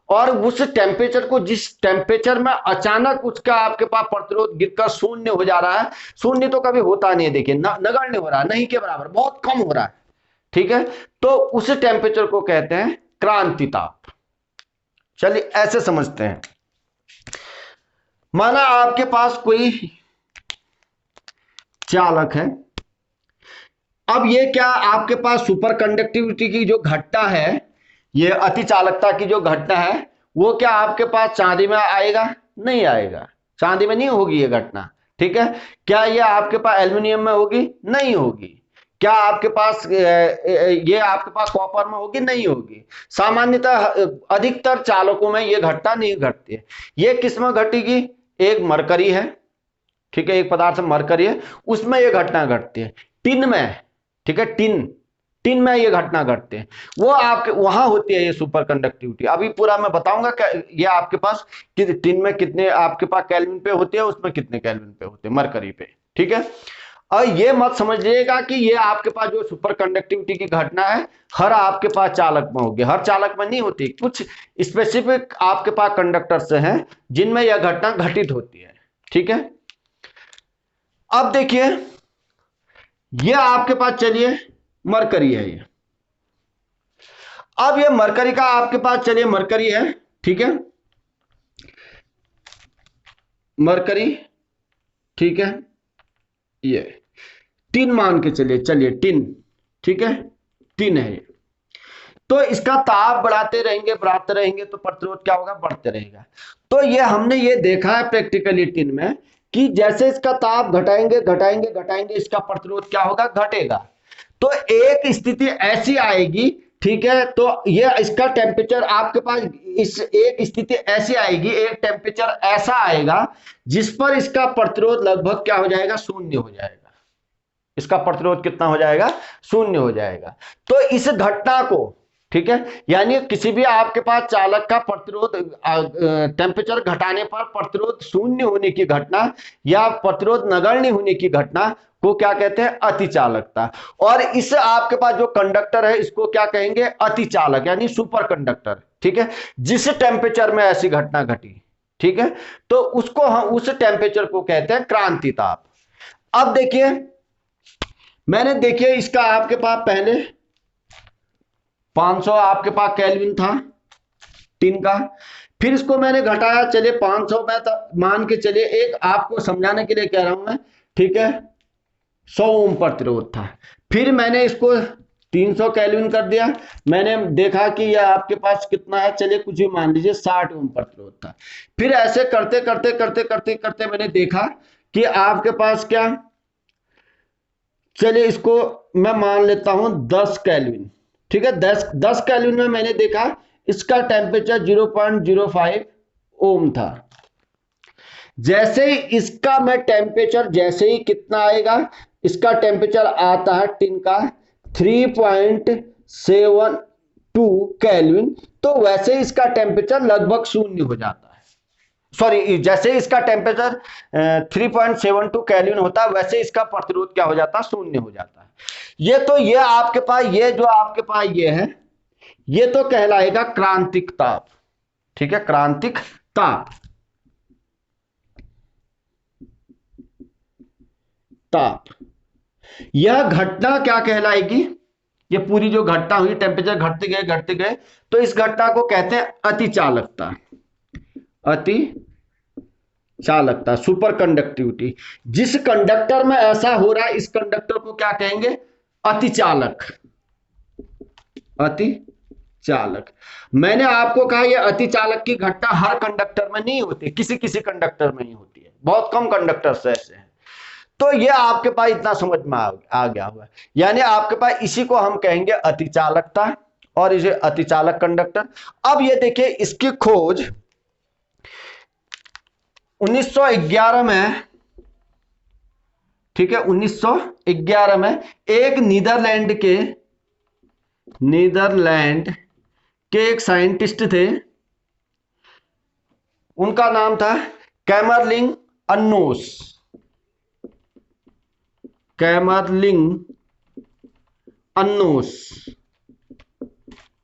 और उस टेम्परेचर को, जिस टेम्परेचर में अचानक उसका आपके पास प्रतिरोध गिरकर शून्य हो जा रहा है, शून्य तो कभी होता नहीं है, देखिए नगण्य हो रहा है, नहीं के बराबर, बहुत कम हो रहा है, ठीक है। तो उस टेम्परेचर को कहते हैं क्रांति ताप। चलिए ऐसे समझते हैं, माना आपके पास कोई चालक है, अब ये क्या आपके पास सुपर कंडक्टिविटी की जो घटना है, ये अति चालकता की जो घटना है, वो क्या आपके पास चांदी में आएगा, नहीं आएगा, चांदी में नहीं होगी ये घटना, ठीक है। क्या ये आपके पास एल्युमिनियम में होगी, नहीं होगी। क्या आपके पास ये आपके पास कॉपर में होगी, नहीं होगी। सामान्यतः अधिकतर चालकों में ये घटना नहीं घटती है। ये किस में घटेगी, एक मरकरी है, ठीक है, एक पदार्थ मरकरी है, उसमें ये घटना घटती है। टिन में, ठीक है, टिन में ये घटना घटते हैं, वो आपके वहां होती है ये सुपर कंडक्टिविटी। अभी पूरा मैं बताऊंगा ये आपके पास कि टिन में कितने आपके पास केल्विन पे होते हैं, उसमें कितने केल्विन पे होते हैं, मरकरी पे, ठीक है। और ये मत समझिएगा कि ये आपके पास जो सुपर कंडक्टिविटी की घटना है हर आपके पास चालक में होगी, हर चालक में नहीं होती, कुछ स्पेसिफिक आपके पास कंडक्टर से हैं जिनमें यह घटना घटित होती है, ठीक है। अब देखिए ये आपके पास, चलिए मरकरी है ये, अब ये मरकरी का आपके पास, चलिए मरकरी है, ठीक है, मरकरी, ठीक है, ये टिन मान के चलिए टिन, ठीक है, टिन है ये। तो इसका ताप बढ़ाते रहेंगे तो प्रतिरोध क्या होगा, बढ़ते रहेगा। तो ये हमने ये देखा है प्रैक्टिकली टिन में कि जैसे इसका ताप घटाएंगे घटाएंगे घटाएंगे, इसका प्रतिरोध क्या होगा, घटेगा। तो एक स्थिति ऐसी आएगी, ठीक है, तो ये इसका टेम्परेचर आपके पास, इस एक स्थिति ऐसी आएगी, एक टेम्परेचर ऐसा आएगा जिस पर इसका प्रतिरोध लगभग क्या हो जाएगा, शून्य हो जाएगा। इसका प्रतिरोध कितना हो जाएगा, शून्य हो जाएगा। तो इस घटना को, ठीक है, यानी किसी भी आपके पास चालक का प्रतिरोध टेम्परेचर घटाने पर प्रतिरोध शून्य होने की घटना या प्रतिरोध नगण्य होने की घटना को क्या कहते हैं, अति चालकता। और इस आपके पास जो कंडक्टर है इसको क्या कहेंगे, अति चालक, यानी सुपर कंडक्टर, ठीक है। जिस टेम्परेचर में ऐसी घटना घटी, ठीक है, तो उसको हम, उस टेम्परेचर को कहते हैं क्रांति ताप। अब देखिए मैंने, देखिए इसका आपके पास पहले 500 आपके पास केल्विन था टिन का, फिर इसको मैंने घटाया, चलिए 500 में मान के चलिए, एक आपको समझाने के लिए कह रहा हूं मैं, ठीक है, 100 ओम प्रतिरोध था। फिर मैंने इसको 300 केल्विन कर दिया, मैंने देखा कि यह आपके पास कितना है, चलिए कुछ भी मान लीजिए 60 ओम प्रतिरोध था। फिर ऐसे करते करते करते करते करते मैंने देखा कि आपके पास क्या, चलिए इसको मैं मान लेता हूं 10 केल्विन, ठीक है, 10 केल्विन में मैंने देखा इसका टेम्परेचर 0.05 ओम था। जैसे ही इसका मैं टेम्परेचर, जैसे ही कितना आएगा, इसका टेम्परेचर आता है टिन का 3.72 केल्विन, तो वैसे ही इसका टेम्परेचर लगभग शून्य हो जाता है। सॉरी, जैसे इसका टेम्परेचर 3.72 केल्विन होता है, वैसे इसका प्रतिरोध क्या हो जाता है, शून्य हो जाता है। ये तो ये आपके पास, ये जो आपके पास ये है, ये तो कहलाएगा क्रांतिक ताप, ठीक है, क्रांतिक ताप, ताप। यह घटना क्या कहलाएगी? ये पूरी जो घटना हुई, टेम्परेचर घटते गए, तो इस घटना को कहते हैं अतिचालकता। अतिचालकता, सुपर कंडक्टिविटी। जिस कंडक्टर में ऐसा हो रहा है, इस कंडक्टर को क्या कहेंगे? अतिचालक। अतिचालक। मैंने आपको कहा यह अतिचालक की घटना हर कंडक्टर में नहीं होती, किसी किसी कंडक्टर में ही होती है, बहुत कम कंडक्टर्स ऐसे हैं। तो ये आपके पास इतना समझ में आ गया हुआ, यानी आपके पास इसी को हम कहेंगे अतिचालकता और इसे अतिचालक कंडक्टर। अब ये देखिए, इसकी खोज 1911 में, ठीक है, 1911 में एक नीदरलैंड के एक साइंटिस्ट थे, उनका नाम था कैमरलिंग अन्नोस।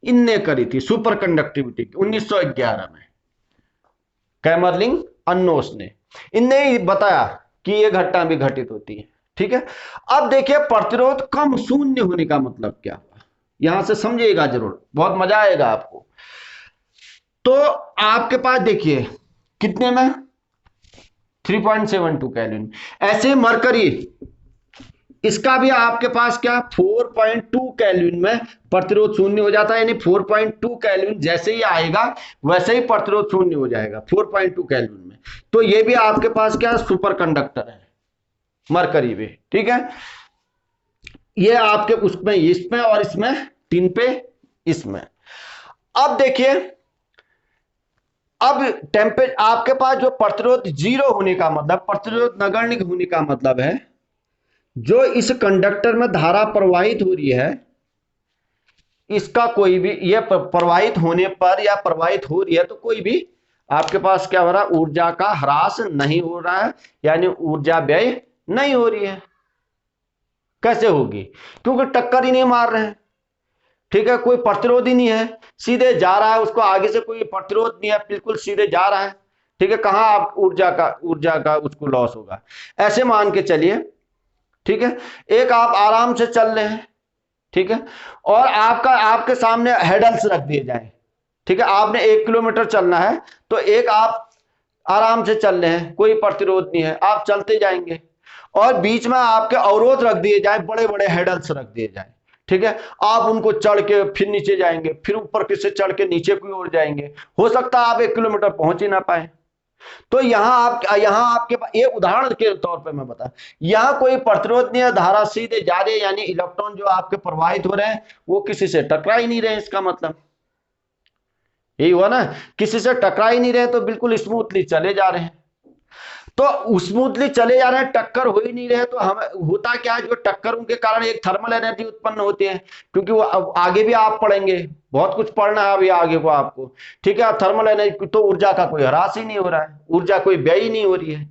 इनने करी थी सुपर कंडक्टिविटी की 1911 में। कैमरलिंग अन्नोस ने, इनने ही बताया कि यह घटना भी घटित होती है। ठीक है, अब देखिए प्रतिरोध कम शून्य होने का मतलब क्या हुआ, यहां से समझिएगा जरूर, बहुत मजा आएगा आपको। तो आपके पास देखिए कितने में 3.72 केल्विन। ऐसे मरकरी, इसका भी आपके पास क्या 4.2 केल्विन में प्रतिरोध शून्य हो जाता है, यानी 4.2 केल्विन जैसे ही आएगा वैसे ही प्रतिरोध शून्य हो जाएगा 4.2 केल्विन में। तो ये भी आपके पास क्या सुपर कंडक्टर है, मरकरी भी। ठीक है, ये आपके उसमें, इसमें और इसमें, टिन पे, इसमें। अब देखिए, अब टेम्परेचर आपके पास जो प्रतिरोध जीरो होने का मतलब, प्रतिरोध नगण्य होने का मतलब है जो इस कंडक्टर में धारा प्रवाहित हो रही है, इसका कोई भी, ये प्रवाहित होने पर या प्रवाहित हो रही है तो कोई भी आपके पास क्या हो रहा है, ऊर्जा का ह्रास नहीं हो रहा है, यानी ऊर्जा व्यय नहीं हो रही है। कैसे होगी? क्योंकि टक्कर ही नहीं मार रहे हैं। ठीक है, कोई प्रतिरोध ही नहीं है, सीधे जा रहा है, उसको आगे से कोई प्रतिरोध नहीं है, बिल्कुल सीधे जा रहा है। ठीक है, कहां आप ऊर्जा का उसको लॉस होगा? ऐसे मान के चलिए, ठीक है, एक आप आराम से चल रहे हैं, ठीक है, और आपके सामने हेडल्स रख दिए जाए। ठीक है, आपने 1 किलोमीटर चलना है, तो एक आप आराम से चल रहे हैं, कोई प्रतिरोध नहीं है, आप चलते जाएंगे, और बीच में आपके अवरोध रख दिए जाए, बड़े बड़े हेडल्स रख दिए जाए। ठीक है, आप उनको चढ़ के फिर नीचे जाएंगे, फिर ऊपर किससे चढ़ के नीचे की ओर जाएंगे, हो सकता है आप 1 किलोमीटर पहुंच ही ना पाए। तो यहां आपके पास, ये उदाहरण के तौर पे मैं बता, यहां कोई प्रतिरोध नहीं है, धारा सीधे जा रही है, यानी इलेक्ट्रॉन जो आपके प्रवाहित हो रहे हैं वो किसी से टकरा ही नहीं रहे। इसका मतलब यही हुआ ना, किसी से टकरा ही नहीं रहे, तो बिल्कुल स्मूथली चले जा रहे हैं। तो स्मूथली चले जा रहे हैं, टक्कर हो ही नहीं रहे, तो हम होता क्या है, जो टक्करों के कारण एक थर्मल एनर्जी उत्पन्न होती है, क्योंकि वो आगे भी आप पढ़ेंगे, बहुत कुछ पढ़ना है अभी आगे को आपको। ठीक है, थर्मल एनर्जी, तो ऊर्जा का कोई ह्रास ही नहीं हो रहा है, ऊर्जा कोई व्यय ही नहीं हो रही है।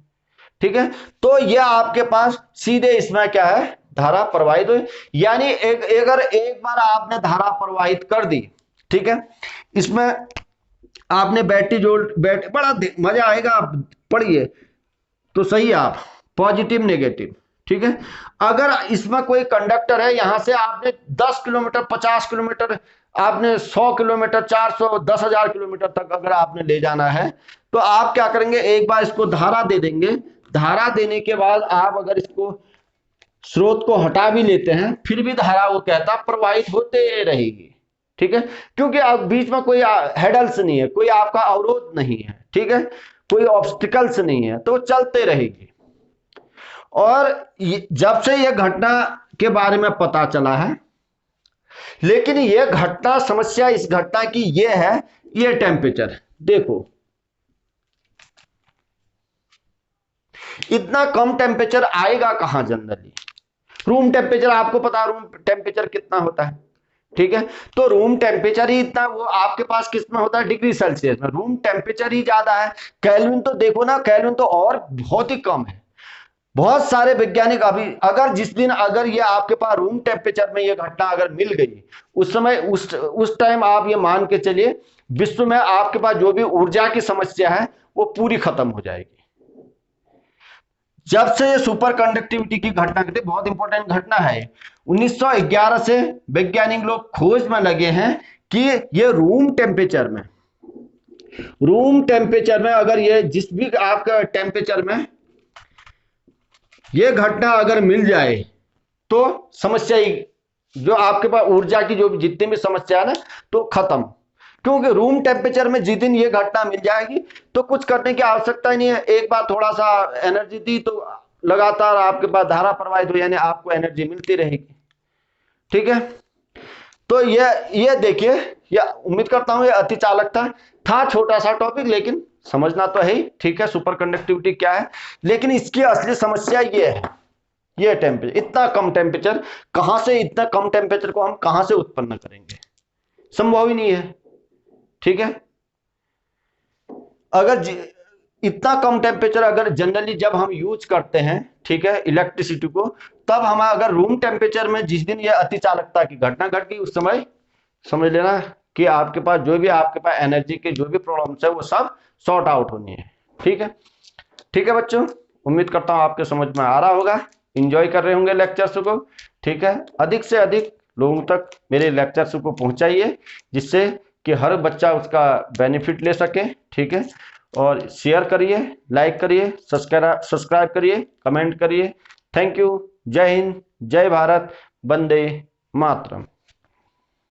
ठीक है, तो यह आपके पास सीधे इसमें क्या है, धारा प्रवाहित हुई, यानी अगर एक बार आपने धारा प्रवाहित कर दी, ठीक है, इसमें आपने बैटरी बड़ा मजा आएगा, आप पढ़िए तो सही, आप पॉजिटिव नेगेटिव। ठीक है, अगर इसमें कोई कंडक्टर है, यहां से आपने 10 किलोमीटर, 50 किलोमीटर, आपने 100 किलोमीटर, 400, 10,000 किलोमीटर तक अगर आपने ले जाना है, तो आप क्या करेंगे, एक बार इसको धारा दे देंगे। धारा देने के बाद आप अगर इसको स्रोत को हटा भी लेते हैं, फिर भी धारा वो कहता प्रवाहित होते रहेगी। ठीक है, क्योंकि अब बीच में कोई हेडल्स नहीं है, कोई आपका अवरोध नहीं है, ठीक है, कोई ऑब्स्टिकल्स नहीं है, तो चलते रहेगी। और जब से यह घटना के बारे में पता चला है, लेकिन यह घटना, समस्या इस घटना की यह है, यह टेम्परेचर देखो, इतना कम टेम्परेचर आएगा कहां जनरली। रूम टेम्परेचर आपको पता है, रूम टेम्परेचर कितना होता है। ठीक है, तो रूम टेम्परेचर ही इतना, वो आपके पास कितना होता है, डिग्री सेल्सियस में, रूम टेम्परेचर ही ज्यादा है। केल्विन तो देखो ना, केल्विन तो और बहुत ही कम है। बहुत सारे वैज्ञानिक अभी, अगर जिस दिन अगर ये आपके पास रूम टेम्परेचर में ये घटना अगर मिल गई, उस समय उस टाइम आप ये मान के चलिए, विश्व में आपके पास जो भी ऊर्जा की समस्या है वो पूरी खत्म हो जाएगी। जब से ये सुपर कंडक्टिविटी की घटना घटी, बहुत इंपॉर्टेंट घटना है, 1911 से वैज्ञानिक लोग खोज में लगे हैं कि ये रूम टेम्परेचर में अगर ये जिस भी आपका टेम्परेचर में ये घटना अगर मिल जाए तो समस्या ही, जो आपके पास ऊर्जा की जो जितनी भी समस्या है ना, तो खत्म। क्योंकि रूम टेम्परेचर में जिस दिन ये घटना मिल जाएगी तो कुछ करने की आवश्यकता ही नहीं है। एक बार थोड़ा सा एनर्जी दी तो लगातार आपके पास धारा प्रवाहित हो, यानी आपको एनर्जी मिलती रहेगी। ठीक है, तो ये देखिए, ये उम्मीद करता हूं ये अति चालक था छोटा सा टॉपिक, लेकिन समझना तो है ही। ठीक है, सुपर कंडक्टिविटी क्या है, लेकिन इसकी असली समस्या ये है, ये टेम्परेचर, इतना कम टेम्परेचर कहां से, इतना कम टेम्परेचर को हम कहां से उत्पन्न करेंगे, संभव ही नहीं है। ठीक है, अगर इतना कम टेम्परेचर अगर जनरली जब हम यूज करते हैं, ठीक है, इलेक्ट्रिसिटी को, तब हम अगर रूम टेम्परेचर में जिस दिन ये अति चालकता की घटना घट गई, उस समय समझ लेना कि आपके पास जो भी आपके पास एनर्जी के जो भी प्रॉब्लम्स है वो सब सॉर्ट आउट होनी है। ठीक है, ठीक है बच्चों, उम्मीद करता हूं आपके समझ में आ रहा होगा, इंजॉय कर रहे होंगे लेक्चर्स को। ठीक है, अधिक से अधिक लोगों तक मेरे लेक्चर्स को पहुंचाइए, जिससे कि हर बच्चा उसका बेनिफिट ले सके। ठीक है, और शेयर करिए, लाइक करिए, सब्सक्राइब करिए, कमेंट करिए। Thank you. जय हिंद, जय भारत, वंदे मातरम।